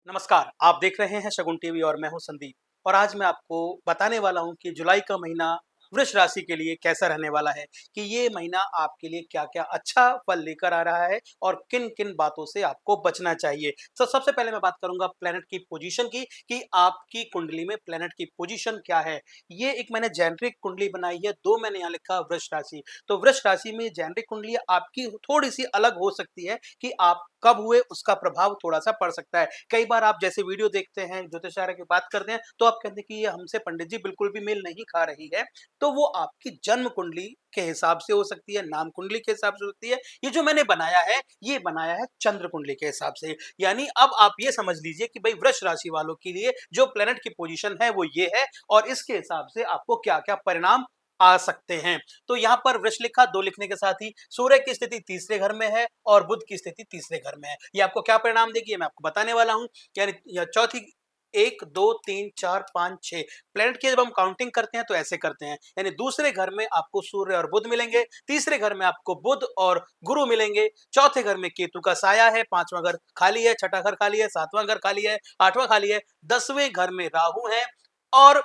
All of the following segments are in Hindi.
नमस्कार, आप देख रहे हैं शगुन टीवी और मैं हूं संदीप और आज मैं आपको बताने वाला हूं कि जुलाई का महीना वृष राशि के लिए कैसा रहने वाला है कि ये महीना आपके लिए क्या-क्या अच्छा फल लेकर आ रहा है और किन-किन बातों से आपको बचना चाहिए। तो सबसे पहले मैं बात करूँगा प्लैनेट की पोजीशन की कि आपकी कुंडली में प्लैनेट की पोजीशन क्या है। ये एक मैंने जेनेरिक कुंडली बनाई है, 2 मैंने यहाँ लिखा वृष राशि। तो वृष राशि में जेनेरिक कुंडली आपकी थोड़ी-सी अलग हो सकती है कि आप कब हुए उसका प्रभाव थोड़ा-सा पड़ सकता है। कई बार आप जैसे वीडियो देखते हैं, ज्योतिषाचार्य की बात करते हैं, तो आप कहते हैं कि ये हमसे पंडित जी बिल्कुल भी मेल नहीं खा रही है। तो वो आपकी जन्म कुंडली के हिसाब से हो सकती है, नाम कुंडली के हिसाब से हो सकती है। ये जो मैंने बनाया है, ये बनाया है चंद्र कुंडली के हिसाब से। यानी अब आप ये समझ लीजिए कि भई वृष राशि वालों के लिए जो प्लैनेट की पोज़ीशन है वो ये है और इसके हिसाब से आपको क्या-क्या परिणाम आ सकते हैं। तो यहाँ पर वृष लिखा, 2 लिखने के साथ ही सूर्य की स्थिति तीसरे घर में है और बुध की स्थिति तीसरे घर में है। ये आपको क्या परिणाम देगी, ये मैं आपको बताने वाला हूँ। यानी या चौथी 1, 2, 3, 4, 5, 6 प्लैनेट की जब हम काउंटिंग करते हैं तो ऐसे करते हैं। यानी दूसरे घर में आपको सूर्य और बुध मिलेंगे, तीसरे घर में आपको बुध और गुरु मिलेंगे, चौथे घर में केतु का साया है, 5वां घर खाली है, छठा घर खाली है, 7वां घर खाली है, 8वां खाली है, 10वें घर में राहु है और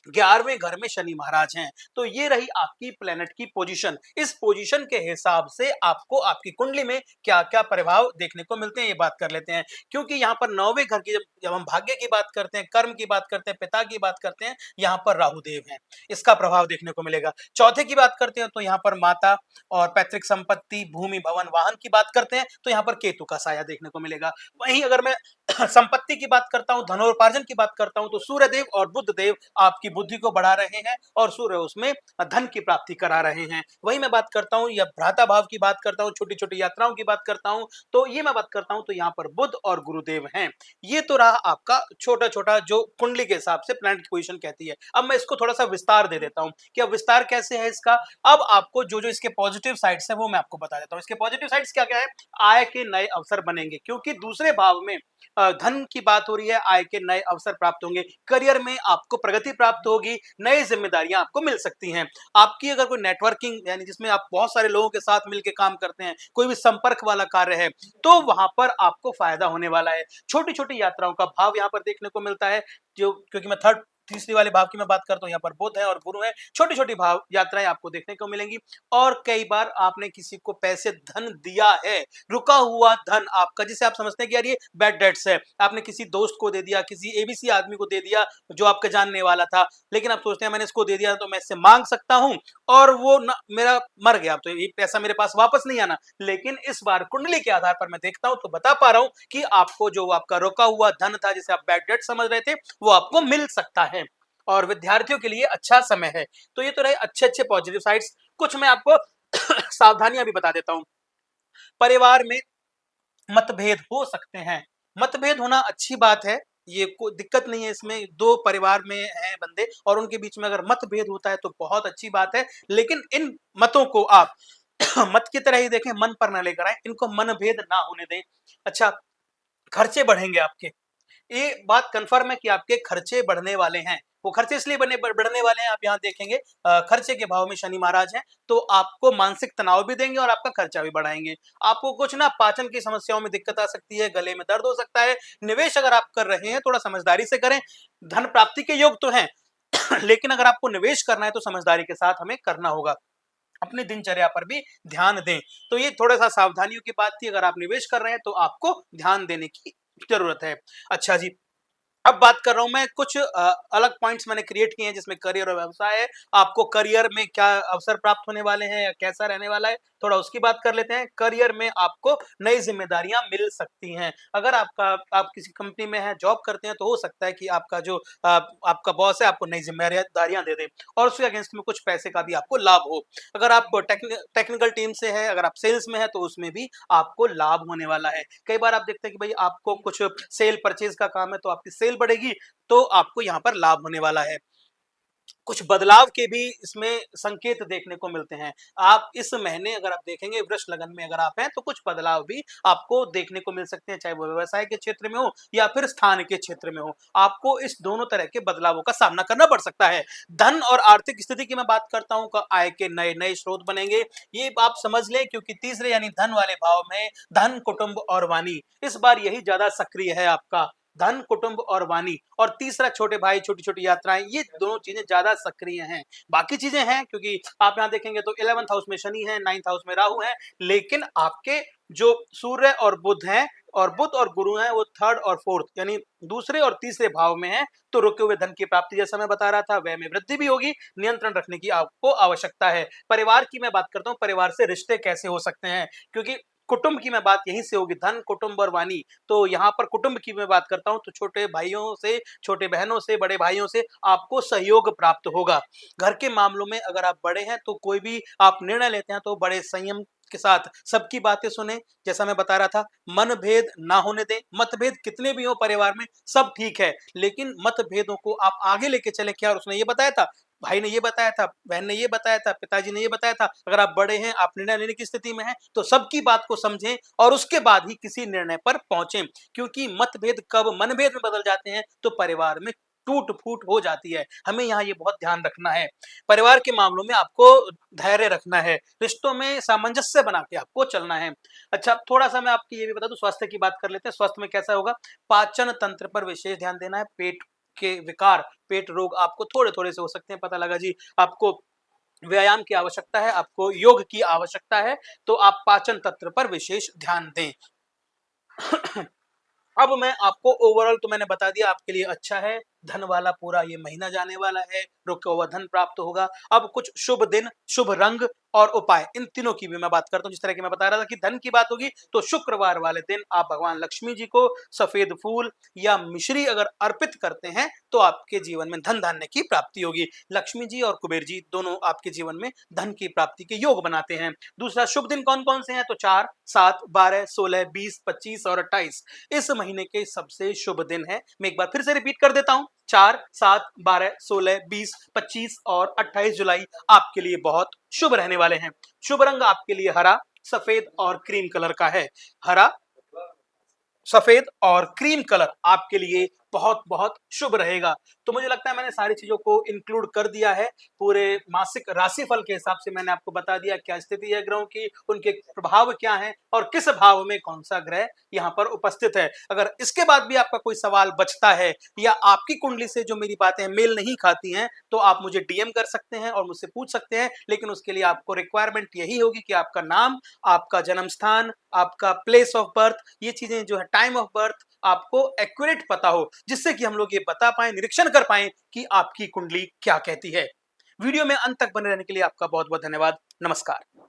11वें घर में शनि महाराज हैं। तो ये रही आपकी प्लैनेट की पोजीशन। इस पोजीशन के हिसाब से आपको आपकी कुंडली में क्या-क्या प्रभाव देखने को मिलते हैं, ये बात कर लेते हैं। क्योंकि यहाँ पर 9वें घर की जब जब हम भाग्य की बात करते हैं, कर्म की बात करते हैं, पिता की बात करते हैं, यहाँ पर राहु देव हैं। इसका प्रभाव देखने को मिलेगा। चौथे की बात करते हैं तो यहाँ पर माता और पैतृक संपत्ति, भूमि, भवन, वाहन की बात करते हैं तो यहाँ पर केतु का साया देखने को मिलेगा। वहीं अगर मैं संपत्ति की बात करता हूं, धनोपार्जन की बात करता हूं तो सूर्य देव और बुध देव आपकी बुद्धि को बढ़ा रहे हैं और सूर्य उसमें धन की प्राप्ति करा रहे हैं। वहीं मैं बात करता हूं या भ्राता भाव की बात करता हूं, छोटी छोटी यात्राओं की बात करता हूं, तो ये मैं बात करता हूं तो यहाँ पर बुध और गुरुदेव हैं। ये तो रहा आपका छोटा छोटा जो कुंडली के हिसाब से प्लैनेट की पोजीशन कहती है। अब मैं इसको थोड़ा सा विस्तार दे देता हूं कि अब विस्तार कैसे है इसका। अब आपको जो जो इसके पॉजिटिव साइड्स है वो मैं आपको बता देता हूं। इसके पॉजिटिव साइड्स क्या क्या है। आय के नए अवसर बनेंगे क्योंकि दूसरे भाव में धन की बात हो रही है, आय के नए अवसर प्राप्त होंगे, करियर में आपको प्रगति प्राप्त होगी, नई जिम्मेदारियां आपको मिल सकती हैं। आपकी अगर कोई नेटवर्किंग यानी जिसमें आप बहुत सारे लोगों के साथ मिलकर काम करते हैं, कोई भी संपर्क वाला कार्य है, तो वहां पर आपको फायदा होने वाला है। छोटी छोटी यात्राओं का भाव यहाँ पर देखने को मिलता है, जो क्योंकि मैं थर्ड तीसरी वाले भाव की मैं बात करता हूँ, यहाँ पर बुध है और गुरु है। छोटी छोटी भाव यात्राएं आपको देखने को मिलेंगी और कई बार आपने किसी को पैसे धन दिया है, रुका हुआ धन आपका जिसे आप समझते हैं कि यार ये बैड डेट्स है, आपने किसी दोस्त को दे दिया, किसी एबीसी आदमी को दे दिया जो आपके जानने वाला था, लेकिन आप सोचते हैं मैंने इसको दे दिया तो मैं इससे मांग सकता हूं और वो न, मेरा मर गया तो ये पैसा मेरे पास वापस नहीं आना। लेकिन इस बार कुंडली के आधार पर मैं देखता हूं तो बता पा रहा हूं कि आपको जो आपका रुका हुआ धन था जिसे आप बैड डेट समझ रहे थे वो आपको मिल सकता है और विद्यार्थियों के लिए अच्छा समय है। तो ये तो रहे अच्छे अच्छे पॉजिटिव साइड्स। कुछ मैं आपको सावधानियां भी बता देता हूं। परिवार में मतभेद हो सकते हैं। मतभेद होना अच्छी बात है, ये कोई दिक्कत नहीं है इसमें। 2 परिवार में हैं बंदे और उनके बीच में अगर मतभेद होता है तो बहुत अच्छी बात है। लेकिन इन मतों को आप मत की तरह ही देखें, मन पर ना लेकर आएँ, इनको मनभेद ना होने दें। अच्छा, खर्चे बढ़ेंगे आपके। ये बात कंफर्म है कि आपके खर्चे बढ़ने वाले हैं। वो खर्चे इसलिए बढ़ने वाले हैं, आप यहाँ देखेंगे खर्चे के भाव में शनि महाराज हैं, तो आपको मानसिक तनाव भी देंगे और आपका खर्चा भी बढ़ाएंगे। आपको कुछ ना पाचन की समस्याओं में दिक्कत आ सकती है, गले में दर्द हो सकता है। निवेश अगर आप कर रहे हैं थोड़ा समझदारी से करें। धन प्राप्ति के योग तो हैं लेकिन अगर आपको निवेश करना है तो समझदारी के साथ हमें करना होगा। अपनी दिनचर्या पर भी ध्यान दें। तो ये थोड़ा सा सावधानियों की बात थी। अगर आप निवेश कर रहे हैं तो आपको ध्यान देने की जरूरत है। अच्छा जी, अब बात कर रहा हूं मैं कुछ अलग पॉइंट्स मैंने क्रिएट किए हैं जिसमें करियर और व्यवसाय है। आपको करियर में क्या अवसर प्राप्त होने वाले हैं या कैसा रहने वाला है, थोड़ा उसकी बात कर लेते हैं। करियर में आपको नई जिम्मेदारियां मिल सकती हैं। अगर आप किसी कंपनी में हैं, जॉब करते हैं, तो हो सकता है कि आपका जो आपका बॉस है आपको नई जिम्मेदारियां दे दे और उसके अगेंस्ट में कुछ पैसे का भी आपको लाभ हो। अगर आप टेक्निकल टीम से है, अगर आप सेल्स में है, तो उसमें भी आपको लाभ होने वाला है। कई बार आप देखते हैं कि भाई आपको कुछ सेल परचेज का काम है तो आपकी सेल बढ़ेगी, तो आपको यहाँ पर लाभ होने वाला है। कुछ बदलाव के भी इसमें संकेत देखने को मिलते हैं। आप इस महीने अगर आप देखेंगे वृष लगन में अगर आप हैं तो कुछ बदलाव भी आपको देखने को मिल सकते हैं, चाहे वो व्यवसाय के क्षेत्र में हो या फिर स्थान के क्षेत्र में हो। आपको इस दोनों तरह के बदलावों का सामना करना पड़ सकता है। धन और आर्थिक स्थिति की मैं बात करता हूं, आय के नए नए स्रोत बनेंगे। ये आप समझ लें क्योंकि तीसरे यानी धन वाले भाव में धन, कुटुंब और वाणी इस बार यही ज्यादा सक्रिय है आपका। धन, कुटुंब और वाणी, और तीसरा छोटे भाई, छोटी-छोटी यात्राएँ, ये दोनों चीज़ें ज़्यादा सक्रिय हैं। बाकी चीज़ें हैं क्योंकि आप यहाँ देखेंगे तो 11th हाउस में शनि है, 9th हाउस में राहु है, लेकिन आपके जो सूर्य और बुध हैं और बुध और गुरु हैं वो 3rd और 4th यानी दूसरे और तीसरे भाव में हैं, तो रुके हुए धन की प्राप्ति जैसा मैं बता रहा था, व्यय में वृद्धि भी होगी, नियंत्रण रखने की आपको आवश्यकता है। परिवार की मैं बात करता हूँ, परिवार से रिश्ते कैसे हो सकते हैं? क्योंकि कुटुंब की मैं बात यहीं से होगी, धन, कुटुंब और वाणी। तो यहाँ पर कुटुंब की मैं बात करता हूँ तो छोटे भाइयों से, छोटे बहनों से, बड़े भाइयों से आपको सहयोग प्राप्त होगा। घर के मामलों में अगर आप बड़े हैं तो कोई भी आप निर्णय लेते हैं तो बड़े संयम के साथ सबकी बातें सुने। जैसा मैं बता रहा था, मनभेद ना होने दें। मतभेद कितने भी हो परिवार में सब ठीक है, लेकिन मतभेदों को आप आगे लेके चले। क्या उसने ये बताया था, भाई ने ये बताया था, बहन ने ये बताया था, पिताजी ने ये बताया था। अगर आप बड़े हैं, आप निर्णय लेने की स्थिति में हैं, तो सबकी बात को समझें और उसके बाद ही किसी निर्णय पर पहुंचें, क्योंकि मतभेद कब मनभेद में बदल जाते हैं तो परिवार में टूट-फूट हो जाती है। हमें यहाँ ये बहुत ध्यान रखना है। परिवार के मामलों में आपको धैर्य रखना है, रिश्तों में सामंजस्य बना के आपको चलना है। अच्छा, थोड़ा-सा मैं आपको ये भी बता दूं, स्वास्थ्य की बात कर लेते हैं। स्वास्थ्य में कैसा होगा? पाचन तंत्र पर विशेष ध्यान देना है। पेट के विकार, पेट रोग आपको थोड़े-थोड़े से हो सकते हैं। पता लगा जी आपको व्यायाम की आवश्यकता है, आपको योग की आवश्यकता है, तो आप पाचन तंत्र पर विशेष ध्यान दें। अब मैं आपको ओवरऑल तो मैंने बता दिया आपके लिए अच्छा है, धन वाला पूरा ये महीना जाने वाला है, रुका हुआ धन प्राप्त होगा। अब कुछ शुभ दिन, शुभ रंग और उपाय, इन तीनों की भी मैं बात करता हूँ। जिस तरह की मैं बता रहा था कि धन की बात होगी तो शुक्रवार वाले दिन आप भगवान लक्ष्मी जी को सफेद फूल या मिश्री अगर अर्पित करते हैं तो आपके जीवन में धन धान्य की प्राप्ति होगी। लक्ष्मी जी और कुबेर जी दोनों आपके जीवन में धन की प्राप्ति के योग बनाते हैं। दूसरा शुभ दिन कौन कौन से हैं? तो 4, 7, 12, 16, 20, 25 और 28 इस महीने के सबसे शुभ दिन है। मैं एक बार फिर से रिपीट कर देता हूं, 4, 7, 12, 16, 20, 25 और 28 जुलाई आपके लिए बहुत शुभ रहने वाले हैं। शुभ रंग आपके लिए हरा, सफेद और क्रीम कलर का है। हरा, सफेद और क्रीम कलर आपके लिए बहुत बहुत शुभ रहेगा। तो मुझे लगता है मैंने सारी चीजों को इंक्लूड कर दिया है। पूरे मासिक राशिफल के हिसाब से मैंने आपको बता दिया क्या स्थिति है ग्रहों की, उनके प्रभाव क्या हैं और किस भाव में कौन सा ग्रह यहाँ पर उपस्थित है। अगर इसके बाद भी आपका कोई सवाल बचता है या आपकी कुंडली से जो मेरी बातें मेल नहीं खाती हैं तो आप मुझे डीएम कर सकते हैं और मुझसे पूछ सकते हैं, लेकिन उसके लिए आपको रिक्वायरमेंट यही होगी कि आपका नाम, आपका जन्म स्थान, आपका प्लेस ऑफ बर्थ, ये चीजें जो है टाइम ऑफ बर्थ आपको एक्यूरेट पता हो, जिससे कि हम लोग ये बता पाए, निरीक्षण कर पाए कि आपकी कुंडली क्या कहती है। वीडियो में अंत तक बने रहने के लिए आपका बहुत बहुत धन्यवाद। नमस्कार।